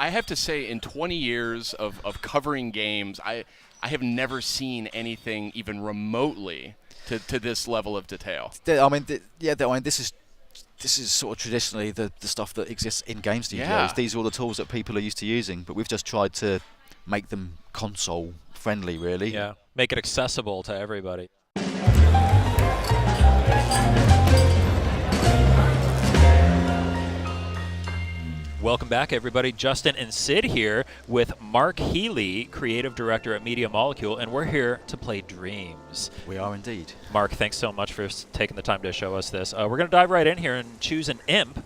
I have to say, in 20 years of covering games, I have never seen anything even remotely to this level of detail. This is sort of traditionally the stuff that exists in game studios. Yeah. These are all the tools that people are used to using, but we've just tried to make them console friendly, really. Yeah, make it accessible to everybody. Welcome back, everybody. Justin and Sid here with Mark Healy, Creative Director at Media Molecule, and we're here to play Dreams. We are indeed. Mark, thanks so much for taking the time to show us this. We're going to dive right in here and choose an imp.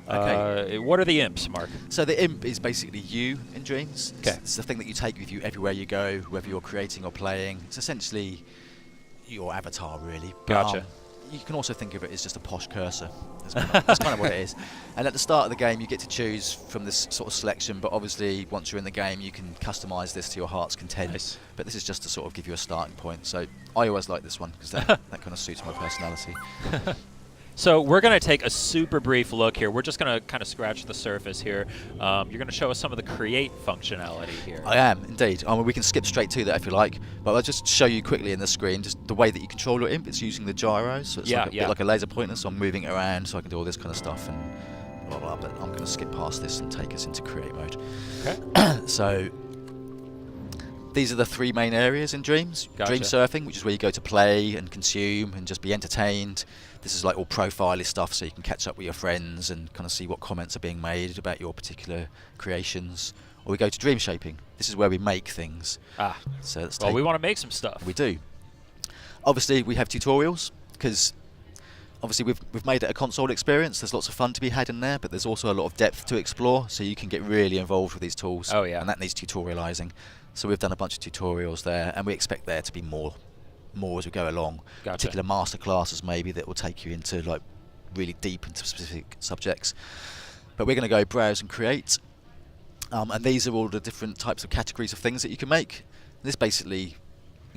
Okay. What are the imps, Mark? So the imp is basically you in Dreams. Okay. It's the thing that you take with you everywhere you go, whether you're creating or playing. It's essentially your avatar, really. Gotcha. You can also think of it as just a posh cursor. That's kind of what it is. And at the start of the game, you get to choose from this sort of selection, but obviously once you're in the game, you can customize this to your heart's content. Nice. But this is just to sort of give you a starting point. So I always like this one because that kind of suits my personality. So we're going to take a super brief look here. We're just going to kind of scratch the surface here. You're going to show us some of the create functionality here. I am, indeed. I mean, we can skip straight to that if you like, but I'll just show you quickly in the screen just the way that you control your imp. It's using the gyros, so it's like a bit like a laser pointer, so I'm moving it around so I can do all this kind of stuff and blah, blah, blah. But I'm going to skip past this and take us into create mode. Okay. So these are the three main areas in Dreams. Gotcha. Dream surfing, which is where you go to play and consume and just be entertained. This is like all profile-y stuff, so you can catch up with your friends and kind of see what comments are being made about your particular creations. Or we go to dream shaping. This is where we make things. So let's we want to make some stuff. We do. Obviously, we have tutorials because obviously we've made it a console experience. There's lots of fun to be had in there, but there's also a lot of depth to explore, so you can get really involved with these tools. Oh yeah. And that needs tutorializing. So we've done a bunch of tutorials there, and we expect there to be more as we go along. Gotcha. Particular master classes maybe that will take you into like really deep into specific subjects. But we're going to go browse and create, and these are all the different types of categories of things that you can make. And this basically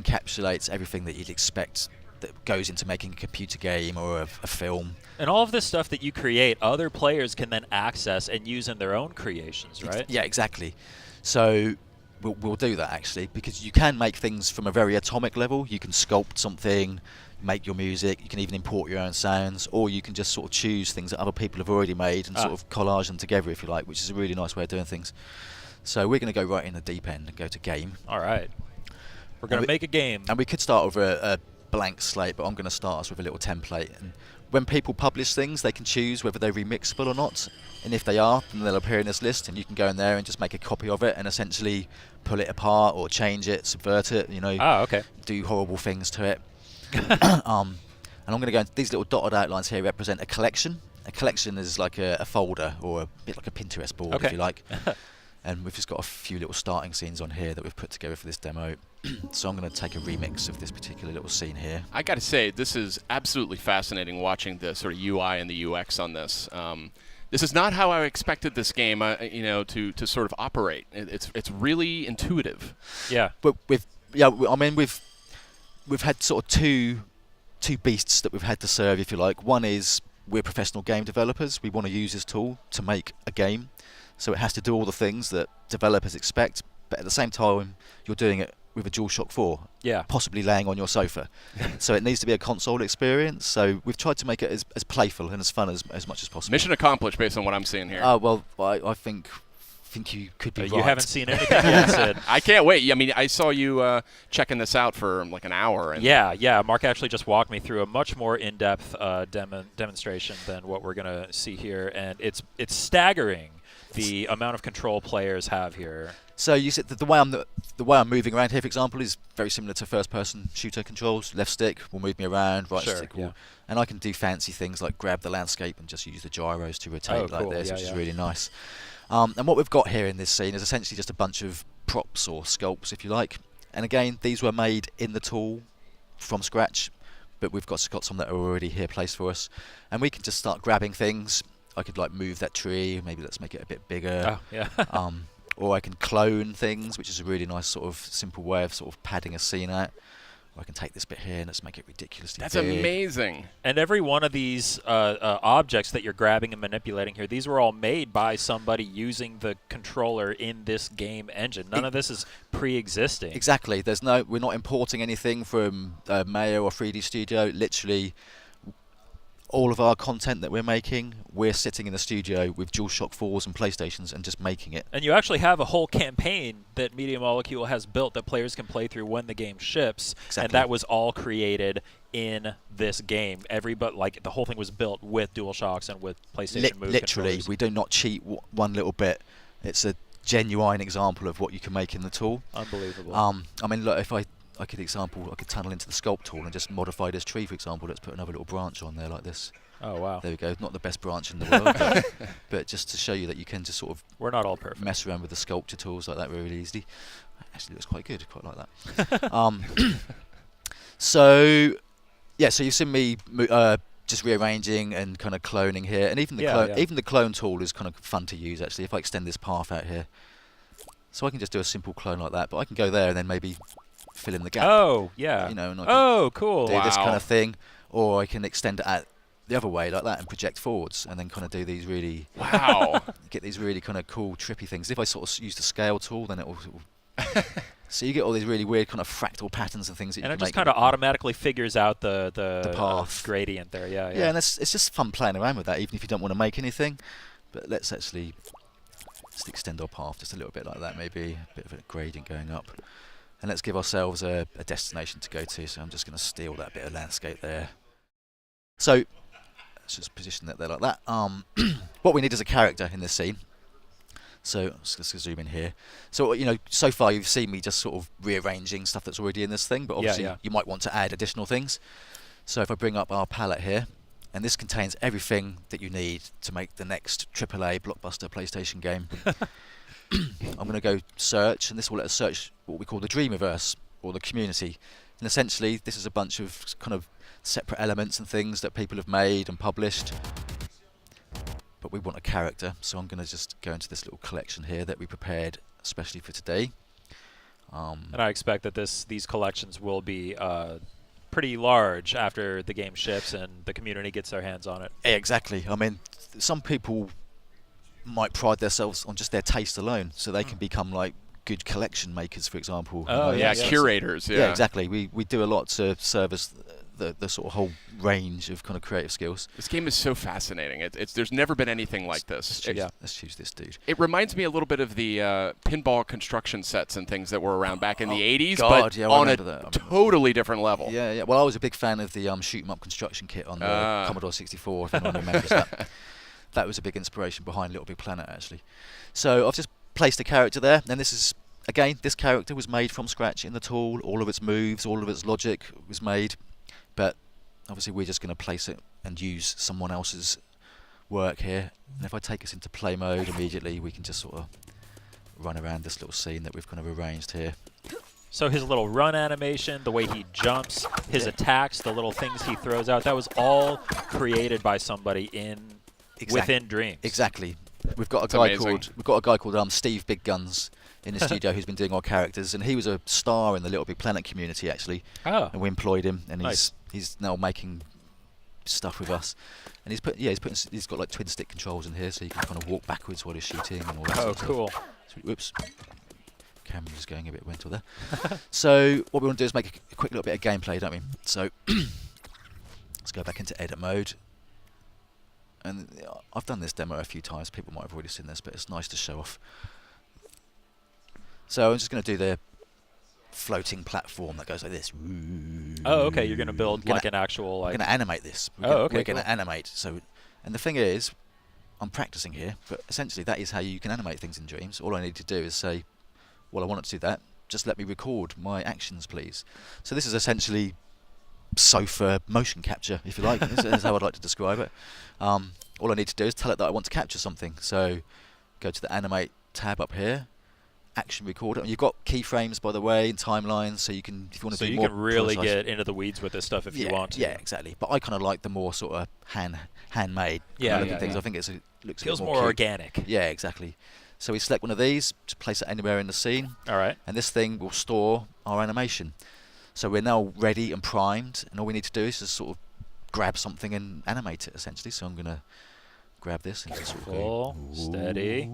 encapsulates everything that you'd expect that goes into making a computer game or a film. And all of this stuff that you create, other players can then access and use in their own creations, right? Yeah, exactly. So we'll do that actually, because you can make things from a very atomic level. You can sculpt something, make your music, you can even import your own sounds, or you can just sort of choose things that other people have already made and sort of collage them together if you like, which is a really nice way of doing things. So we're going to go right in the deep end and go to game. All right. We're going to make a game. And we could start with a blank slate, but I'm going to start us with a little template. And when people publish things, they can choose whether they're remixable or not. And if they are, then they'll appear in this list, and you can go in there and just make a copy of it and essentially pull it apart or change it, subvert it, okay. do horrible things to it. And I'm going to go into these little dotted outlines here represent a collection. A collection is like a folder or a bit like a Pinterest board, if you like. And we've just got a few little starting scenes on here that we've put together for this demo. So I'm going to take a remix of this particular little scene here. I got to say, this is absolutely fascinating watching the sort of UI and the UX on this. This is not how I expected this game, to sort of operate. It's really intuitive. Yeah. But we've had sort of two beasts that we've had to serve, if you like. One is we're professional game developers. We want to use this tool to make a game. So it has to do all the things that developers expect, but at the same time, you're doing it with a DualShock 4, possibly laying on your sofa. So it needs to be a console experience. So we've tried to make it as playful and as fun as much as possible. Mission accomplished based on what I'm seeing here. Well, I think you could be right. You haven't seen anything yet, Sid. I can't wait. I mean, I saw you checking this out for like an hour. And yeah. Mark actually just walked me through a much more in-depth demonstration than what we're going to see here, and it's staggering the amount of control players have here. So you said that the way I'm moving around here, for example, is very similar to first-person shooter controls. Left stick will move me around, right stick will, and I can do fancy things like grab the landscape and just use the gyros to rotate like this, which is really nice. And what we've got here in this scene is essentially just a bunch of props or sculpts, if you like. And again, these were made in the tool from scratch, but we've got some that are already here placed for us, and we can just start grabbing things. I could like move that tree, maybe let's make it a bit bigger. Or I can clone things, which is a really nice sort of simple way of sort of padding a scene out. Or I can take this bit here and let's make it ridiculously That's big. amazing. And every one of these objects that you're grabbing and manipulating here, these were all made by somebody using the controller in this game engine. None of this is pre-existing. Exactly. We're not importing anything from Mayo or 3D Studio. Literally, all of our content that we're making, we're sitting in the studio with DualShock 4s and PlayStations and just making it. And you actually have a whole campaign that Media Molecule has built that players can play through when the game ships. Exactly. And that was all created in this game. The whole thing was built with DualShocks and with PlayStation Move Literally, controllers. we do not cheat one little bit. It's a genuine example of what you can make in the tool. Unbelievable. I mean, look, if I could tunnel into the sculpt tool and just modify this tree, for example. Let's put another little branch on there like this. Oh, wow. There we go. Not the best branch in the world, but just to show you that you can just sort of We're not all perfect. mess around with the sculpture tools like that really easily. Actually, looks quite good. Quite like that. So you've seen me just rearranging and kind of cloning here, and even the clone tool is kind of fun to use actually. If I extend this path out here, so I can just do a simple clone like that, but I can go there and then maybe fill in the gap. Oh, yeah. You know, and I can cool. do this kind of thing, or I can extend it out the other way like that and project forwards, and then kind of do these really get these really kind of cool trippy things. If I sort of use the scale tool, then it will so you get all these really weird kind of fractal patterns and things that you can And it just make. kind of automatically figures out the path gradient there. Yeah. Yeah, and it's just fun playing around with that, even if you don't want to make anything. But let's actually just extend our path just a little bit like that, maybe a bit of a gradient going up. And let's give ourselves a destination to go to. So I'm just going to steal that bit of landscape there. So let's just position that there like that. What we need is a character in this scene. So let's zoom in here. So so far you've seen me just sort of rearranging stuff that's already in this thing, but obviously you might want to add additional things. So if I bring up our palette here, and this contains everything that you need to make the next AAA blockbuster PlayStation game. I'm going to go search, and this will let us search what we call the Dreamiverse, or the community. And essentially, this is a bunch of kind of separate elements and things that people have made and published. But we want a character, so I'm going to just go into this little collection here that we prepared especially for today. And I expect that these collections will be pretty large after the game ships and the community gets their hands on it. Exactly. I mean, some people might pride themselves on just their taste alone, so they can become like good collection makers, for example. Oh, yeah, curators. Yeah, exactly. We do a lot to service the sort of whole range of kind of creative skills. This game is so fascinating. There's never been anything like this. Let's choose this dude. It reminds me a little bit of the pinball construction sets and things that were around back in the 80s, God, but yeah, on a that. totally different level. Yeah, yeah. Well, I was a big fan of the shoot 'em up construction kit on the Commodore 64, if anyone remembers that. That was a big inspiration behind Little Big Planet, actually. So I've just placed a character there, and this is, again, this character was made from scratch in the tool. All of its moves, all of its logic was made, but obviously we're just going to place it and use someone else's work here. And if I take us into play mode immediately, we can just sort of run around this little scene that we've kind of arranged here. So his little run animation, the way he jumps, his attacks, the little things he throws out, that was all created by somebody within Dreams. Exactly. We've got a guy called Steve Big Guns in the studio who's been doing our characters, and he was a star in the Little Big Planet community actually. Oh. And we employed him, and Nice. he's now making stuff with us. And he's got like twin stick controls in here, so you can kind of walk backwards while he's shooting and all that. Oh, sort of cool. stuff. So, whoops. Camera's going a bit mental there. So what we want to do is make a quick little bit of gameplay, don't we? So let's go back into edit mode. And I've done this demo a few times. People might have already seen this, but it's nice to show off. So I'm just going to do the floating platform that goes like this. Oh, okay. You're going to build like an actual... We're going to animate this. We're going to animate. So, and the thing is, I'm practicing here, but essentially that is how you can animate things in Dreams. All I need to do is say, well, I want it to do that. Just let me record my actions, please. So this is essentially sofa motion capture, if you like. This is how I'd like to describe it. All I need to do is tell it that I want to capture something. So go to the animate tab up here, action recorder. And you've got keyframes, by the way, and timelines, so you can, if you want to So be you more can really precise. get into the weeds with this stuff if you want to. Yeah, exactly. But I kind of like the more sort of handmade looking things. I think it looks Feels a bit more cute. organic. Yeah, exactly. So we select one of these, just place it anywhere in the scene. All right. And this thing will store our animation. So we're now ready and primed, and all we need to do is just sort of grab something and animate it, essentially. So I'm going to grab this and just sort of go, Steady.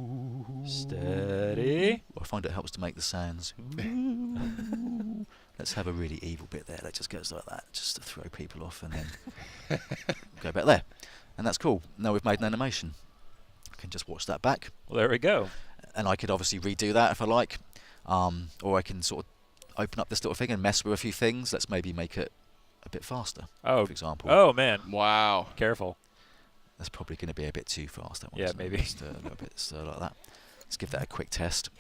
Steady. I find it helps to make the sounds. Let's have a really evil bit there that just goes like that, just to throw people off, and then go back there. And that's cool. Now we've made an animation. I can just watch that back. Well, there we go. And I could obviously redo that if I like. Or I can sort of open up this little thing and mess with a few things. Let's maybe make it a bit faster, for example. Oh, man. Wow. Careful. That's probably going to be a bit too fast. That one, Yeah, isn't it? maybe. Just a little bit like that. Let's give that a quick test.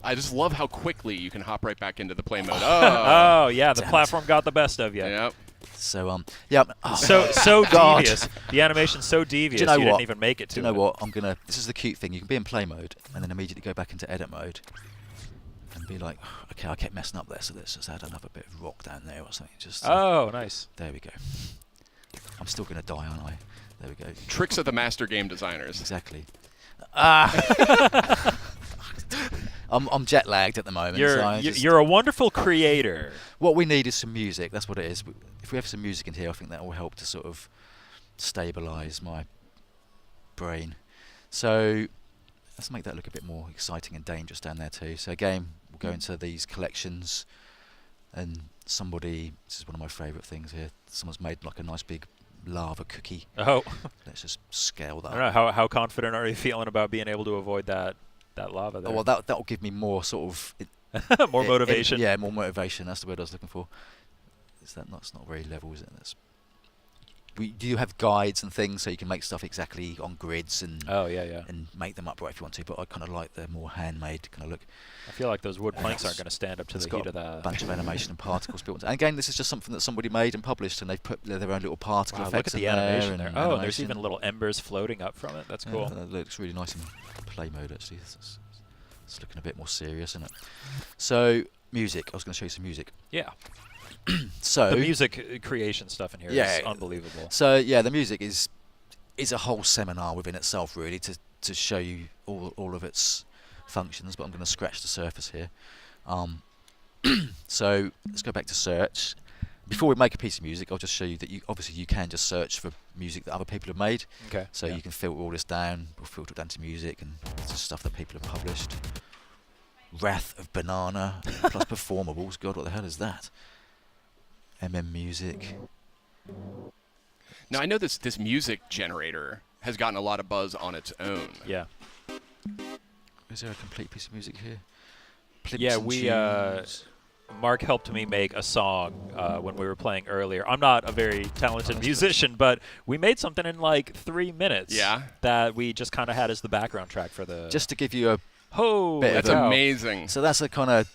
I just love how quickly you can hop right back into the play mode. Oh, yeah, the Damn platform got the best of you. Yep. So, yeah. So God. devious. The animation's so devious, Do you know didn't what? even make it to Do you know it. what? This is the cute thing. You can be in play mode and then immediately go back into edit mode and be like, okay, I kept messing up there, so let's just add another bit of rock down there or something. Just Oh, nice. there we go. I'm still going to die, aren't I? There we go. Tricks of the master game designers. Exactly. I'm jet lagged at the moment. You're a wonderful creator. What we need is some music. That's what it is. If we have some music in here, I think that will help to sort of stabilise my brain. So let's make that look a bit more exciting and dangerous down there too. So again, we'll go into these collections, and this is one of my favourite things here. Someone's made like a nice big lava cookie. Oh. Let's just scale that I don't know. How confident are you feeling about being able to avoid that lava there? Oh, well, that'll give me more sort of More motivation. yeah, more motivation. That's the word I was looking for. That's not very level, is it? We do have guides and things, so you can make stuff exactly on grids and and make them upright if you want to. But I kind of like the more handmade kind of look. I feel like those wood planks aren't going to stand up to It's the got heat of that. a bunch of animation and particles built. And again, this is just something that somebody made and published, and they've put their own little particle Wow, effects look at the in animation there. there. And Oh, there's even little embers floating up from it. That's cool. That looks really nice in play mode, actually. It's looking a bit more serious, isn't it? So, music. I was going to show you some music. Yeah. So The music creation stuff in here is unbelievable. So yeah, the music is a whole seminar within itself, really, to show you all of its functions. But I'm going to scratch the surface here. So let's go back to search. Before we make a piece of music, I'll just show you that you can just search for music that other people have made. Okay. So you can filter all this down. We'll filter it down to music and it's just stuff that people have published. Wrath of Banana plus performables. God, what the hell is that? Music. Now I know this music generator has gotten a lot of buzz on its own. Yeah. Is there a complete piece of music here? Yeah, Mark helped me make a song when we were playing earlier. I'm not a very talented musician, but we made something in like 3 minutes. Yeah. That we just kind of had as the background track for the. Just to give you a bit That's amazing. So that's a kind of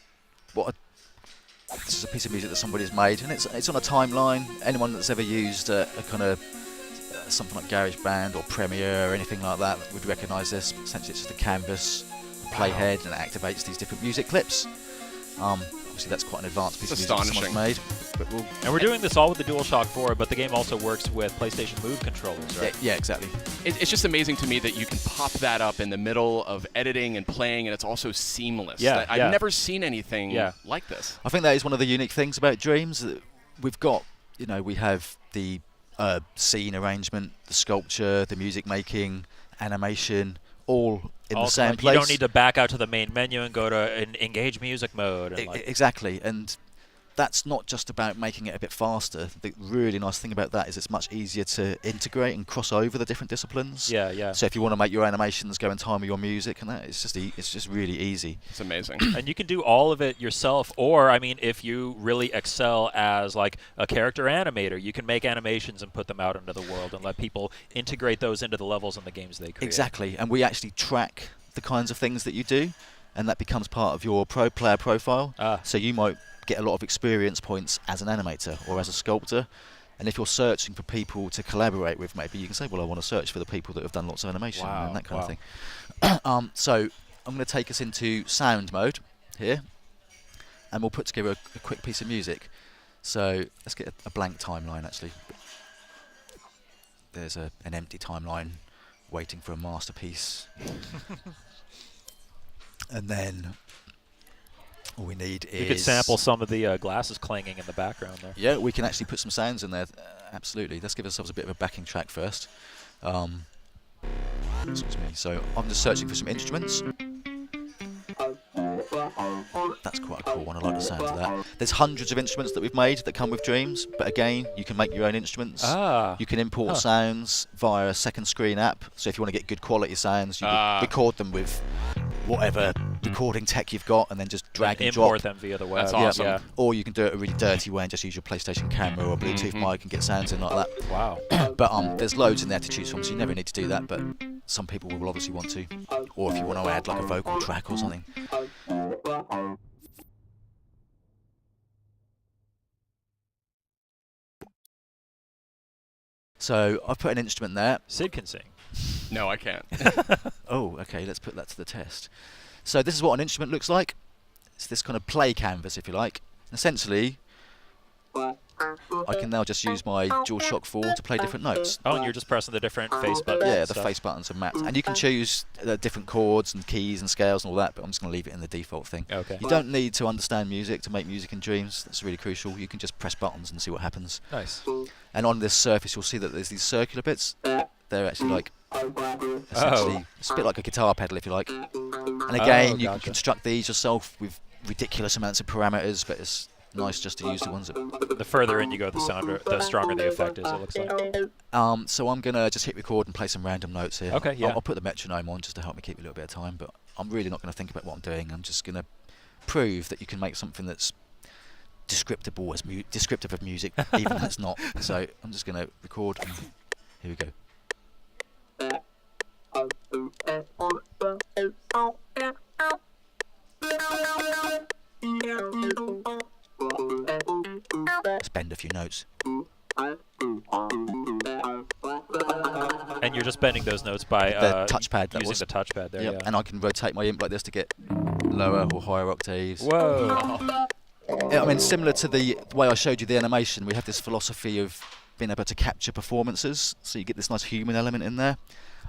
this is a piece of music that somebody's made, and it's on a timeline. Anyone that's ever used a kind of something like GarageBand or Premiere or anything like that would recognise this. Essentially, it's just a canvas, a playhead, and it activates these different music clips. Obviously, that's quite an advanced piece of music that someone's made. But and we're doing this all with the DualShock 4, but the game also works with PlayStation Move controllers, right? Yeah, exactly. It's just amazing to me that you can pop that up in the middle of editing and playing, and it's also seamless. Yeah, I've never seen anything like this. I think that is one of the unique things about Dreams. That we've got, we have the scene arrangement, the sculpture, the music making, animation, all in the same place. You don't need to back out to the main menu and go to an engage music mode. And Exactly, and that's not just about making it a bit faster. The really nice thing about that is it's much easier to integrate and cross over the different disciplines. Yeah, yeah. So if you want to make your animations go in time with your music, and that it's just really easy. It's amazing. And you can do all of it yourself, or I mean, if you really excel as like a character animator, you can make animations and put them out into the world and let people integrate those into the levels and the games they create. Exactly, and we actually track the kinds of things that you do, and that becomes part of your pro player profile. So you might get a lot of experience points as an animator or as a sculptor, and if you're searching for people to collaborate with, maybe you can say, well, I want to search for the people that have done lots of animation and that kind of thing. So I'm going to take us into sound mode here, and we'll put together a quick piece of music. So let's get a blank timeline, actually. There's an empty timeline waiting for a masterpiece. And then All we need is... You could sample some of the glasses clanging in the background there. Yeah, we can actually put some sounds in there. Absolutely. Let's give ourselves a bit of a backing track first. Excuse me. So I'm just searching for some instruments. That's quite a cool one. I like the sound of that. There's hundreds of instruments that we've made that come with Dreams, but again, you can make your own instruments. You can import sounds via a second screen app. So if you want to get good quality sounds, you can record them with whatever recording tech you've got, and then just drag and drop. Import them via the web. That's awesome. Yeah. Or you can do it a really dirty way and just use your PlayStation camera or Bluetooth mic and get sounds in like that. Wow. But there's loads in there to choose from, so you never need to do that. But some people will obviously want to, or if you want to add like a vocal track or something. So I've put an instrument there. Sid can sing. No, I can't. Oh, okay, let's put that to the test. So this is what an instrument looks like. It's this kind of play canvas, if you like. Essentially, I can now just use my DualShock 4 to play different notes. Oh, and you're just pressing the different face buttons. Yeah, the face buttons are mapped. And you can choose different chords and keys and scales and all that, but I'm just going to leave it in the default thing. Okay. You don't need to understand music to make music in Dreams. That's really crucial. You can just press buttons and see what happens. Nice. And on this surface, you'll see that there's these circular bits. They're actually like, essentially, it's a bit like a guitar pedal, if you like. And again, you can construct these yourself with ridiculous amounts of parameters, but it's nice just to use the ones that... The further in you go, the stronger the effect is, it looks like. So I'm going to just hit record and play some random notes here. Okay, yeah. I'll put the metronome on just to help me keep a little bit of time, but I'm really not going to think about what I'm doing. I'm just going to prove that you can make something that's descriptive of music, even when it's not. So I'm just going to record, and here we go. Let's bend a few notes. And you're just bending those notes by the touchpad. Using the touchpad there. Yeah. And I can rotate my imp like this to get lower or higher octaves. Whoa. I mean, similar to the way I showed you the animation, we have this philosophy of being able to capture performances, so you get this nice human element in there.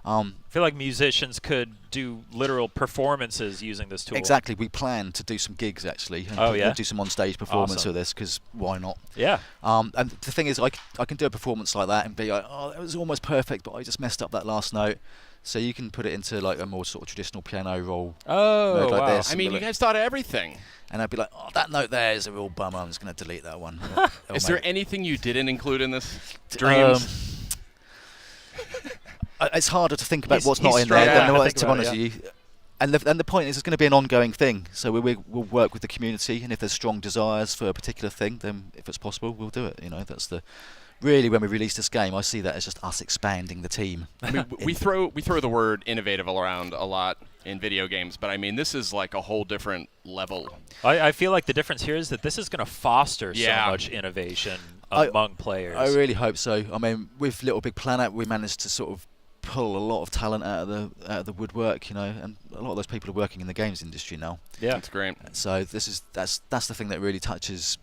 I feel like musicians could do literal performances using this tool. Exactly. We plan to do some gigs actually. And we'll do some on-stage performance of this, because why not? Yeah. And the thing is, I can do a performance like that and be like, oh, that was almost perfect, but I just messed up that last note. So you can put it into like a more sort of traditional piano roll mode like this. I mean, you guys thought of everything. And I'd be like, oh, that note there is a real bummer. I'm just going to delete that one. Is there anything you didn't include in this Dreams? It's harder to think about what's not in there than what, to be honest with you. And the point is, it's going to be an ongoing thing. So we'll work with the community, and if there's strong desires for a particular thing, then if it's possible, we'll do it. You know, that's really when we release this game, I see that as just us expanding the team. I mean, we throw the word innovative around a lot in video games, but I mean, this is like a whole different level. I feel like the difference here is that this is going to foster so much innovation among players. I really hope so. I mean, with Little Big Planet, we managed to sort of pull a lot of talent out of the woodwork, you know, and a lot of those people are working in the games industry now. Yeah, that's great. So that's the thing that really touches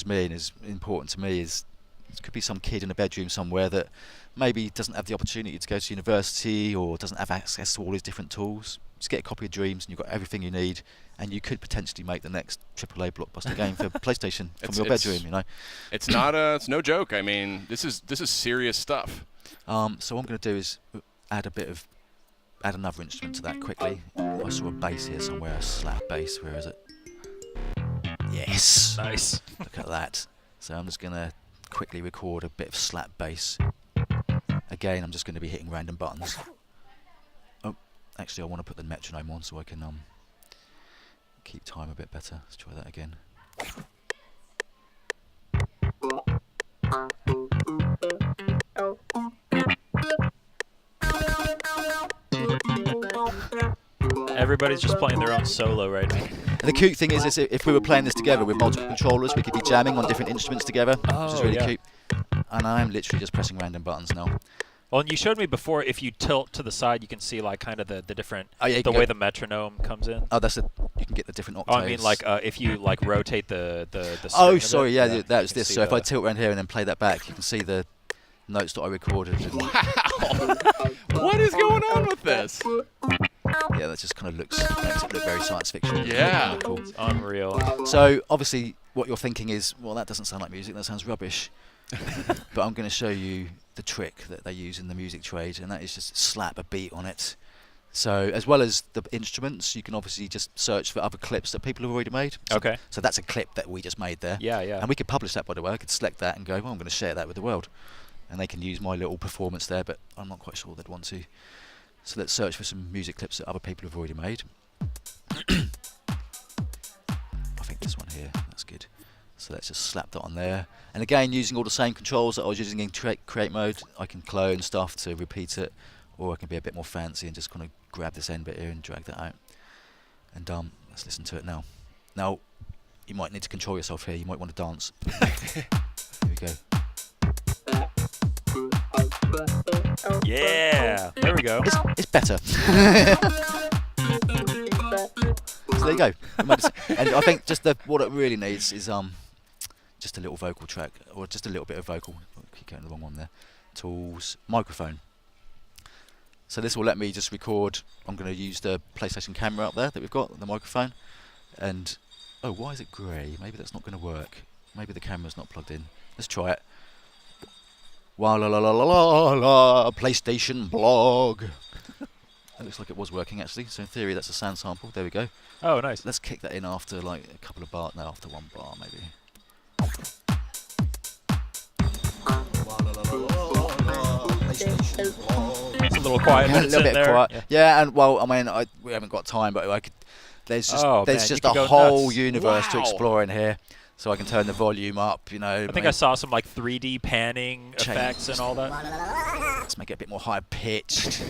me and is important to me. Is it could be some kid in a bedroom somewhere that maybe doesn't have the opportunity to go to university or doesn't have access to all these different tools. Just get a copy of Dreams and you've got everything you need, and you could potentially make the next AAA blockbuster game for PlayStation from your bedroom. You know, it's no joke. I mean, this is serious stuff. So what I'm going to do is add another instrument to that quickly. I saw a bass here somewhere, a slap bass. Where is it? Yes. Nice. Look at that. So I'm just going to quickly record a bit of slap bass. Again, I'm just going to be hitting random buttons. Oh, actually, I want to put the metronome on so I can keep time a bit better. Let's try that again. Everybody's just playing their own solo right now. And the cute thing is if we were playing this together with multiple controllers, we could be jamming on different instruments together, which is really cute. And I'm literally just pressing random buttons now. Well, and you showed me before, if you tilt to the side, you can see like kind of the different, the way the metronome comes in. Oh, you can get the different octaves. Oh, I mean, like if you like rotate the oh, sorry, yeah, that was this. So if I I tilt around here and then play that back, you can see the notes that I recorded. Wow! What is going on with this? Yeah, that just kind of makes it look very science fiction. Yeah. Cool. It's unreal. So obviously, what you're thinking is, well, that doesn't sound like music. That sounds rubbish. But I'm going to show you the trick that they use in the music trade, and that is just slap a beat on it. So as well as the instruments, you can obviously just search for other clips that people have already made. So, Okay. So that's a clip that we just made there. Yeah, yeah. And we could publish that, by the way. I could select that and go, well, I'm going to share that with the world. And they can use my little performance there, but I'm not quite sure they'd want to. So let's search for some music clips that other people have already made. I think this one here, that's good. So let's just slap that on there. And again, using all the same controls that I was using in create mode, I can clone stuff to repeat it, or I can be a bit more fancy and just kind of grab this end bit here and drag that out. And let's listen to it now. Now, you might need to control yourself here. You might want to dance. Here we go. Yeah, there we go. It's better. So there you go. And I think just what it really needs is just a little vocal track, or just a little bit of vocal. Keep going the wrong one there. Tools, microphone. So this will let me just record. I'm going to use the PlayStation camera up there that we've got, the microphone. And oh, why is it grey? Maybe that's not going to work. Maybe the camera's not plugged in. Let's try it. Wow, la la la la la la, PlayStation blog. That looks like it was working actually. So in theory, that's a sound sample. There we go. Oh, nice. Let's kick that in after like a couple of bars. No, after one bar maybe. It's a little quiet. A little bit there. quiet. Yeah, and well, I mean, we haven't got time, but I could. There's just Oh, there's man, just you a could go whole nuts. universe to Wow. explore in here. So I can turn the volume up, you know. I think I saw some like 3D panning Change. effects and all that. Let's make it a bit more high pitched.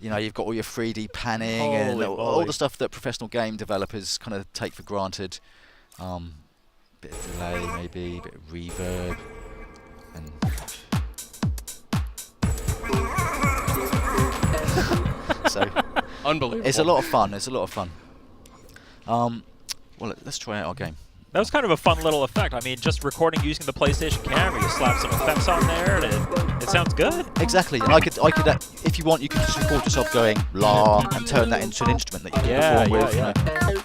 You know, you've got all your 3D panning and Holy all moly. the stuff that professional game developers kind of take for granted. Bit of delay, maybe, bit of reverb, and so Unbelievable. it's a lot of fun. It's a lot of fun. Well, let's try out our game. That was kind of a fun little effect. I mean, just recording using the PlayStation camera, you slap some effects on there, and it sounds good. Exactly, and I could, if you want, you can just record yourself going la and turn that into an instrument that you can perform with. Yeah. You know.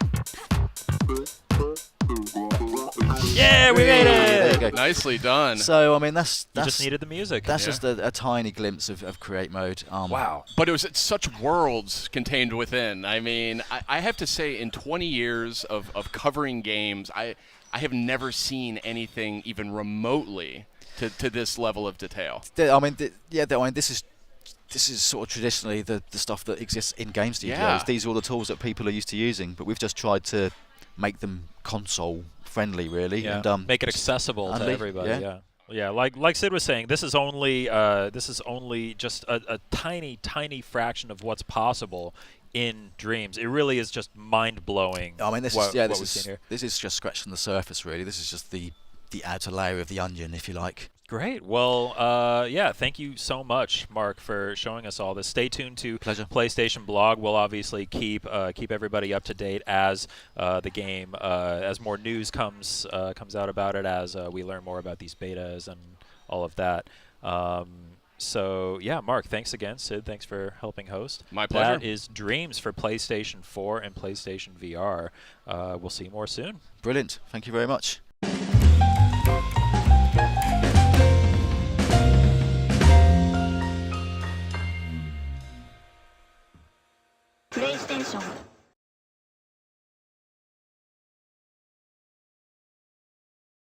Yeah, we made There you it! go. Nicely done. So I mean, that's You just needed the music. that's Yeah. just a tiny glimpse of create mode. Wow. But it was such worlds contained within. I mean, I have to say, in 20 years of covering games, I have never seen anything even remotely to this level of detail. I mean, this is sort of traditionally the stuff that exists in game studios. Yeah. These are all the tools that people are used to using, but we've just tried to make them console friendly, really. Yeah. And Make it accessible to everybody. yeah. Yeah. Like Sid was saying, this is only just a tiny fraction of what's possible in Dreams. It really is just mind blowing. I mean, this what is we've seen here. this is just scratching the surface, really. This is just the outer layer of the onion, if you like. Great. Well, yeah, thank you so much, Mark, for showing us all this. Stay tuned to Pleasure. PlayStation Blog. We'll obviously keep everybody up to date as the game, as more news comes out about it, as we learn more about these betas and all of that. So, yeah, Mark, thanks again. Sid, thanks for helping host. My pleasure. That is Dreams for PlayStation 4 and PlayStation VR. We'll see you more soon. Brilliant. Thank you very much.